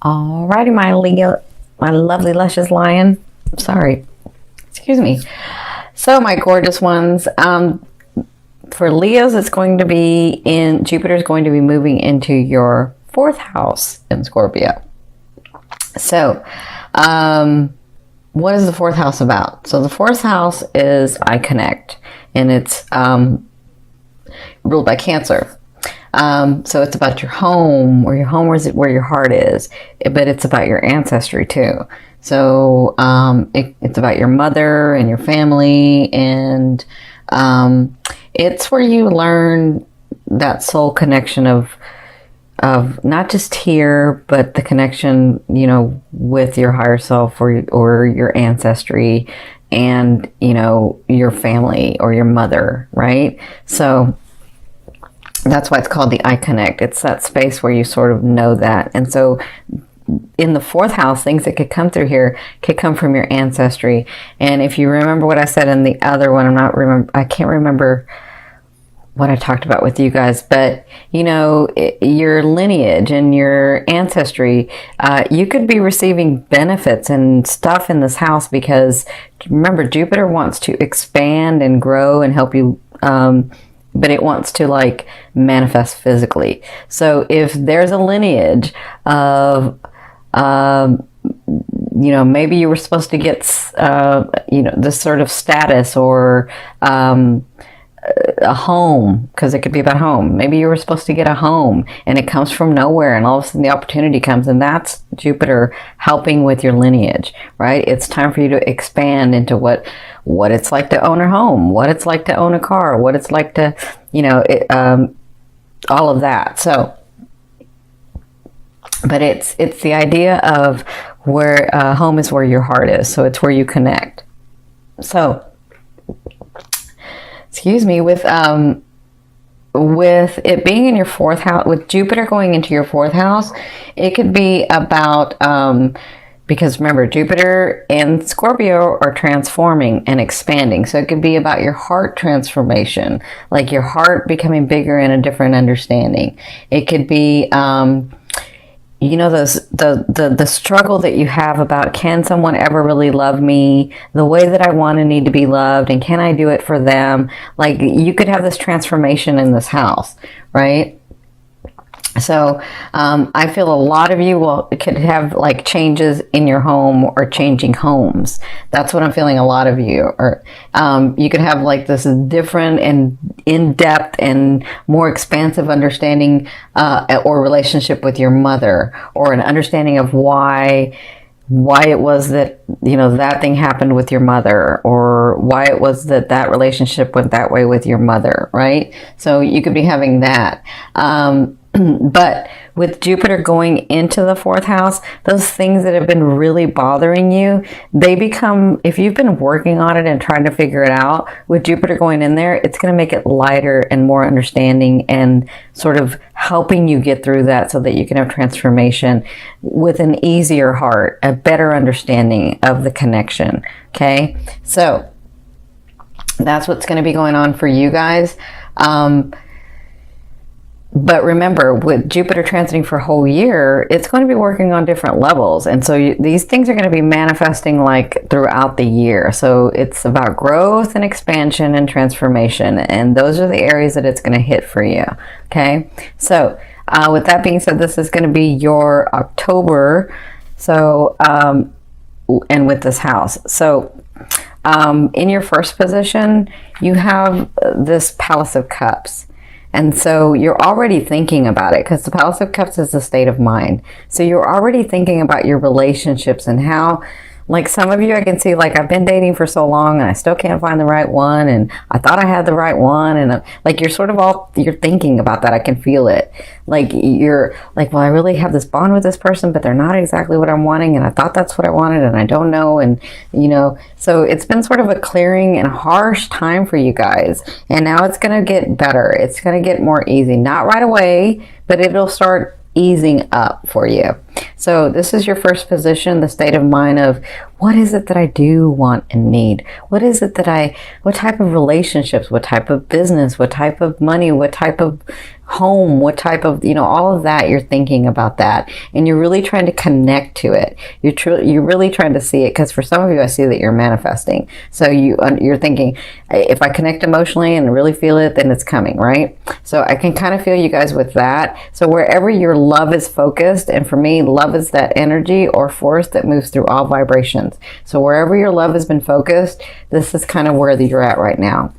Alrighty, my Leo, my lovely, luscious lion. Sorry, excuse me. So, my gorgeous ones, for Leos, it's going to be in Jupiter's going to be moving into your fourth house in Scorpio. So, what is the fourth house about? So, the fourth house is I Connect, and it's ruled by Cancer. So it's about your home, or your home is where your heart is, but it's about your ancestry too. So it's about your mother and your family, and it's where you learn that soul connection of not just here, but the connection, with your higher self or your ancestry, and your family or your mother, right? So that's why it's called the I Connect. It's that space where you sort of know that. And so in the fourth house, things that could come through here could come from your ancestry. And if you remember what I said in the other one, I can't remember what I talked about with you guys, but your lineage and your ancestry, you could be receiving benefits and stuff in this house, because remember, Jupiter wants to expand and grow and help you, but it wants to manifest physically. So if there's a lineage of, maybe you were supposed to get, this sort of status, or a home, because it could be about home. Maybe you were supposed to get a home and it comes from nowhere, and all of a sudden the opportunity comes, and that's Jupiter helping with your lineage, right? It's time for you to expand into what it's like to own a home, what it's like to own a car, what it's like to, all of that. So, but it's the idea of where home is where your heart is. So it's where you connect. So, excuse me, with it being in your fourth house, with Jupiter going into your fourth house, it could be about, because remember, Jupiter and Scorpio are transforming and expanding. So it could be about your heart transformation, like your heart becoming bigger and a different understanding. It could be, the struggle that you have about, can someone ever really love me the way that I want and need to be loved, and can I do it for them? Like, you could have this transformation in this house, right? So I feel a lot of you could have changes in your home, or changing homes. That's what I'm feeling, a lot of you. Or you could have this different and in-depth and more expansive understanding or relationship with your mother, or an understanding of why it was that that thing happened with your mother, or why it was that relationship went that way with your mother, right? So you could be having that. But with Jupiter going into the fourth house, those things that have been really bothering you, they become, if you've been working on it and trying to figure it out, with Jupiter going in there, it's going to make it lighter and more understanding, and sort of helping you get through that, so that you can have transformation with an easier heart, a better understanding of the connection. Okay. So that's what's going to be going on for you guys. But remember, with Jupiter transiting for a whole year, it's going to be working on different levels. And so these things are going to be manifesting throughout the year. So it's about growth and expansion and transformation. And those are the areas that it's going to hit for you. Okay. So with that being said, this is going to be your October. So, and with this house. So in your first position, you have this Palace of Cups. And so you're already thinking about it, because the Palace of Cups is a state of mind. So you're already thinking about your relationships, and how, some of you, I can see, I've been dating for so long and I still can't find the right one, and I thought I had the right one, and you're sort of you're thinking about that. I can feel it. You're well, I really have this bond with this person, but they're not exactly what I'm wanting, and I thought that's what I wanted, and I don't know. And so it's been sort of a clearing and harsh time for you guys, and now it's going to get better. It's going to get more easy, not right away, but it'll start easing up for you. So this is your first position, the state of mind of, what is it that I do want and need? What is it that what type of relationships, what type of business, what type of money, what type of home, what type of, all of that, you're thinking about that. And you're really trying to connect to it. You're really trying to see it, because for some of you, I see that you're manifesting. So you're thinking, if I connect emotionally and really feel it, then it's coming, right? So I can kind of feel you guys with that. So wherever your love is focused, and for me, love is that energy or force that moves through all vibrations. So wherever your love has been focused, this is kind of where you're at right now.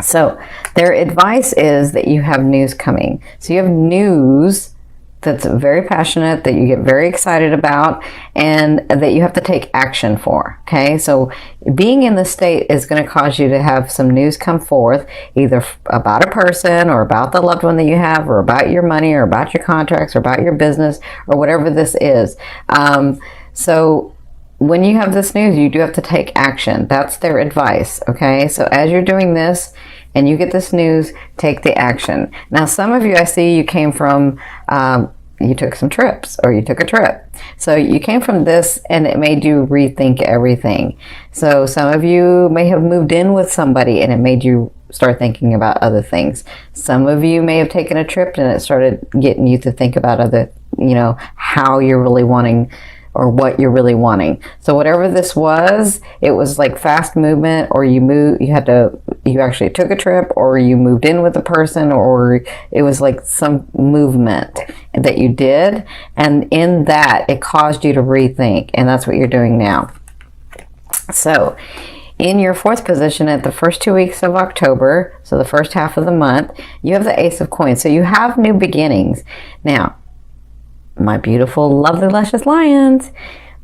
So their advice is that you have news coming. So you have news that's very passionate, that you get very excited about, and that you have to take action for. Okay, so being in this state is going to cause you to have some news come forth, either about a person or about the loved one that you have, or about your money, or about your contracts, or about your business, or whatever this is. So when you have this news, you do have to take action. That's their advice. Okay, so as you're doing this and you get this news, take the action. Now, some of you, I see you came from, you took some trips, or you took a trip. So you came from this and it made you rethink everything. So some of you may have moved in with somebody and it made you start thinking about other things. Some of you may have taken a trip and it started getting you to think about other, how you're really wanting, or what you're really wanting. So whatever this was, it was like fast movement, or you actually took a trip, or you moved in with a person, or it was like some movement that you did. And in that, it caused you to rethink. And that's what you're doing now. So in your fourth position at the first 2 weeks of October, so the first half of the month, you have the Ace of Coins. So you have new beginnings. Now, my beautiful, lovely, luscious lions,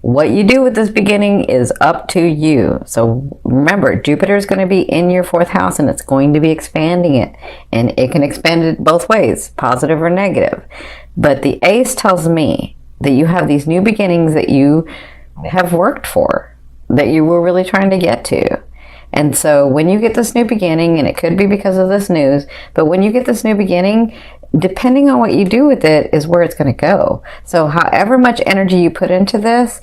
what you do with this beginning is up to you. So remember, Jupiter is going to be in your fourth house, and it's going to be expanding it. And it can expand it both ways, positive or negative. But the Ace tells me that you have these new beginnings that you have worked for, that you were really trying to get to. And so when you get this new beginning, and it could be because of this news, but when you get this new beginning, depending on what you do with it is where it's going to go. So however much energy you put into this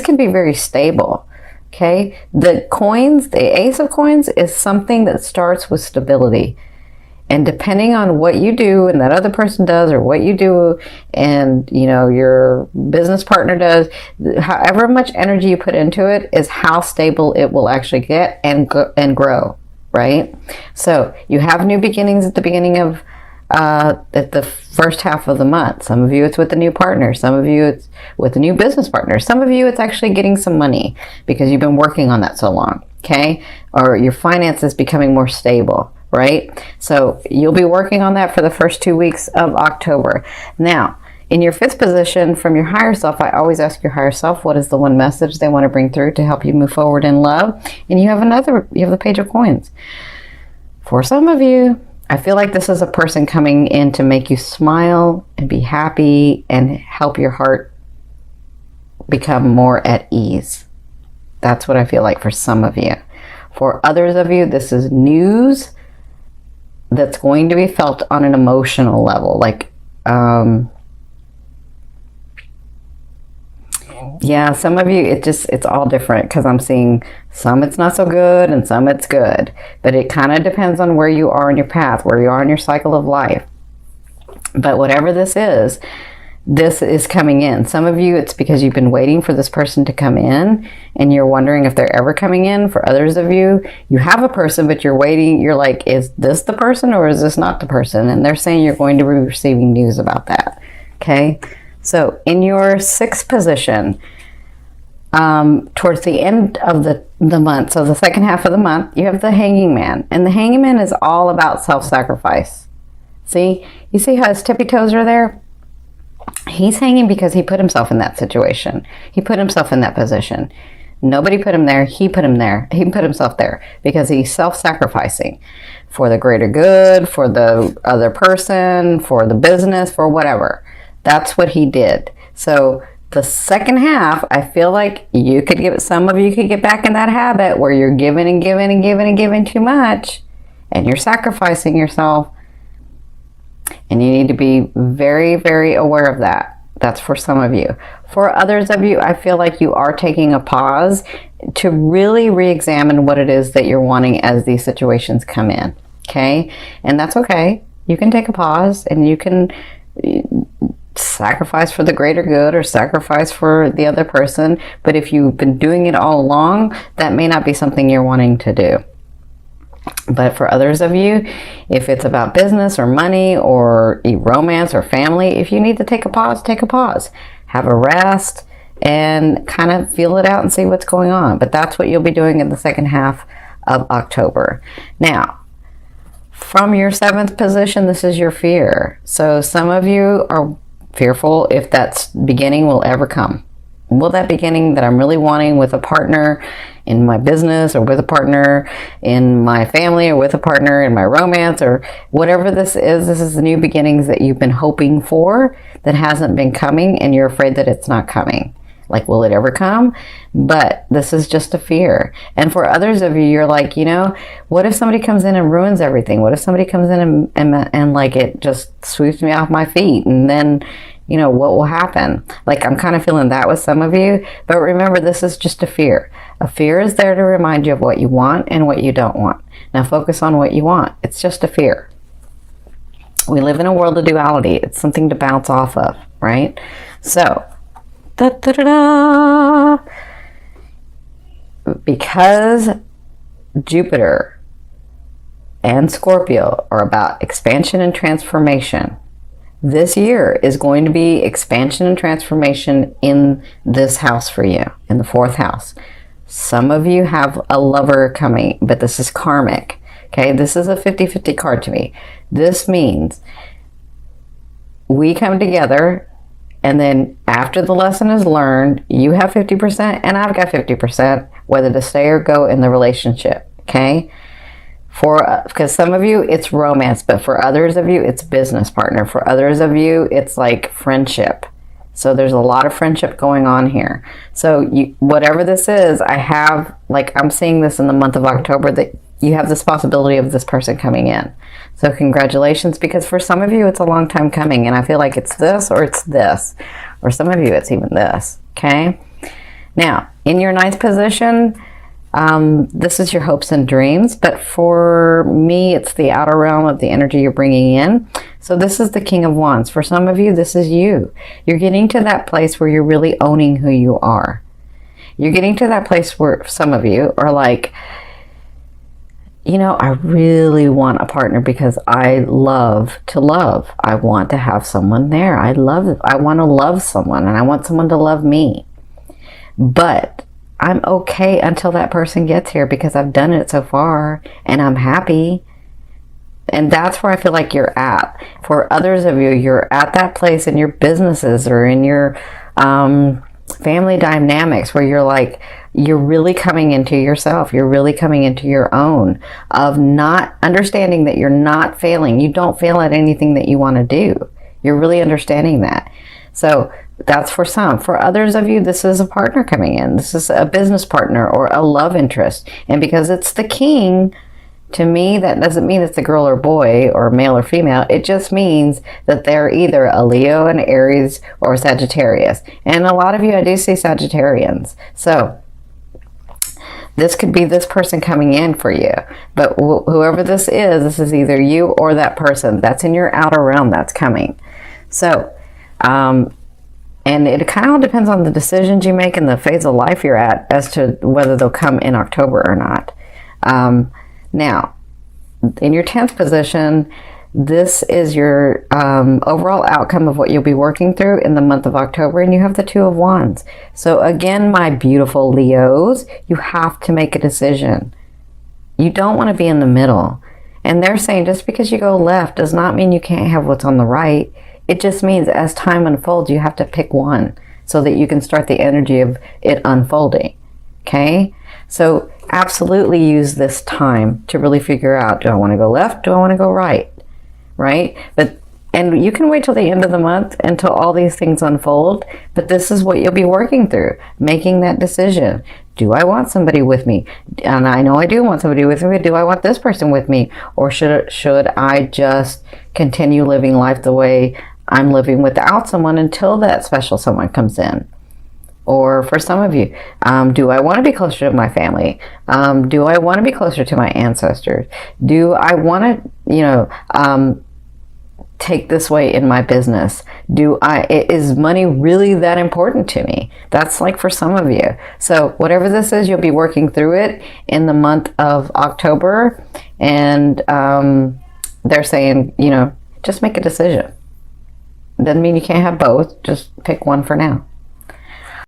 can be very stable. Okay. The coins, the Ace of Coins, is something that starts with stability. And depending on what you do and that other person does, or what you do and, your business partner does, however much energy you put into it is how stable it will actually get and grow, right? So you have new beginnings at the beginning of at the first half of the month. Some of you, it's with a new partner. Some of you, it's with a new business partner. Some of you, it's actually getting some money because you've been working on that so long, okay? Or your finances becoming more stable, right? So you'll be working on that for the first 2 weeks of October. Now, in your fifth position from your higher self, I always ask your higher self, what is the one message they want to bring through to help you move forward in love? And you have the Page of Coins. For some of you, I feel like this is a person coming in to make you smile and be happy and help your heart become more at ease. That's what I feel like for some of you. For others of you, this is news that's going to be felt on an emotional level. Like, yeah, some of you, it's all different, because I'm seeing some it's not so good and some it's good. But it kind of depends on where you are in your path, where you are in your cycle of life. But whatever this is coming in. Some of you, it's because you've been waiting for this person to come in and you're wondering if they're ever coming in. For others of you, you have a person, but you're waiting. You're like, is this the person or is this not the person? And they're saying you're going to be receiving news about that. Okay. So in your sixth position, towards the end of the month, so the second half of the month, you have the Hanging Man. And the Hanging Man is all about self-sacrifice. See? You see how his tippy toes are there? He's hanging because he put himself in that situation. He put himself in that position. Nobody put him there. He put him there. He put himself there because he's self-sacrificing for the greater good, for the other person, for the business, for whatever. That's what he did. So the second half, I feel like some of you could get back in that habit where you're giving and giving and giving and giving too much, and you're sacrificing yourself. And you need to be very, very aware of that. That's for some of you. For others of you, I feel like you are taking a pause to really re-examine what it is that you're wanting as these situations come in. Okay? And that's okay. You can take a pause and you can sacrifice for the greater good or sacrifice for the other person. But if you've been doing it all along, that may not be something you're wanting to do. But for others of you, if it's about business or money or romance or family, if you need to take a pause, take a pause. Have a rest and kind of feel it out and see what's going on. But that's what you'll be doing in the second half of October. Now, from your 7th position, this is your fear. So some of you are fearful if that beginning will ever come. Will that beginning that I'm really wanting with a partner in my business, or with a partner in my family, or with a partner in my romance, or whatever this is the new beginnings that you've been hoping for that hasn't been coming, and you're afraid that it's not coming. Like, will it ever come? But this is just a fear. And for others of you, you're like, you know, what if somebody comes in and ruins everything? What if somebody comes in and like it just sweeps me off my feet? And then, you know, what will happen? Like, I'm kind of feeling that with some of you. But remember, this is just a fear. A fear is there to remind you of what you want and what you don't want. Now focus on what you want. It's just a fear. We live in a world of duality. It's something to bounce off of, right? So, because Jupiter and Scorpio are about expansion and transformation, this year is going to be expansion and transformation in this house for you, in the 4th house. Some of you have a lover coming, but this is karmic. Okay, this is a 50-50 card to me. This means we come together, and then after the lesson is learned, you have 50% and I've got 50%, whether to stay or go in the relationship. Okay? Because some of you, it's romance, but for others of you, it's business partner. For others of you, it's like friendship. So there's a lot of friendship going on here. So whatever this is, I'm seeing this in the month of October, that you have this possibility of this person coming in. So congratulations, because for some of you, it's a long time coming, and I feel like it's this or it's this. Or some of you, it's even this, okay? Now, in your 9th position, this is your hopes and dreams, but for me, it's the outer realm of the energy you're bringing in. So this is the King of Wands. For some of you, this is you. You're getting to that place where you're really owning who you are. You're getting to that place where some of you are like, you know, I really want a partner because I love to love. I want to have someone there. I want to love someone, and I want someone to love me. But I'm okay until that person gets here, because I've done it so far and I'm happy. And that's where I feel like you're at. For others of you, you're at that place in your businesses or in your family dynamics where you're like, you're really coming into yourself. You're really coming into your own, of not understanding that you're not failing. You don't fail at anything that you want to do. You're really understanding that. So that's for some. For others of you, this is a partner coming in. This is a business partner or a love interest. And because it's the king, to me, that doesn't mean it's a girl or boy or male or female. It just means that they're either a Leo, an Aries, or a Sagittarius. And a lot of you, I do see Sagittarians. So this could be this person coming in for you. But whoever this is either you or that person. That's in your outer realm that's coming. So, and it kind of depends on the decisions you make and the phase of life you're at as to whether they'll come in October or not. Now, in your 10th position, this is your overall outcome of what you'll be working through in the month of October, and you have the 2 of Wands. So again, my beautiful Leos, you have to make a decision. You don't want to be in the middle. And they're saying just because you go left does not mean you can't have what's on the right. It just means as time unfolds, you have to pick one so that you can start the energy of it unfolding. Okay? So absolutely use this time to really figure out, do I want to go left? Do I want to go right? Right? And you can wait till the end of the month until all these things unfold, but this is what you'll be working through, making that decision. Do I want somebody with me? And I know I do want somebody with me, but do I want this person with me? Or should I just continue living life the way I'm living without someone until that special someone comes in? Or for some of you, do I want to be closer to my family? Do I want to be closer to my ancestors? Do I want to, take this way in my business? Is money really that important to me? That's like for some of you. So whatever this is, you'll be working through it in the month of October. And they're saying, just make a decision. Doesn't mean you can't have both. Just pick one for now.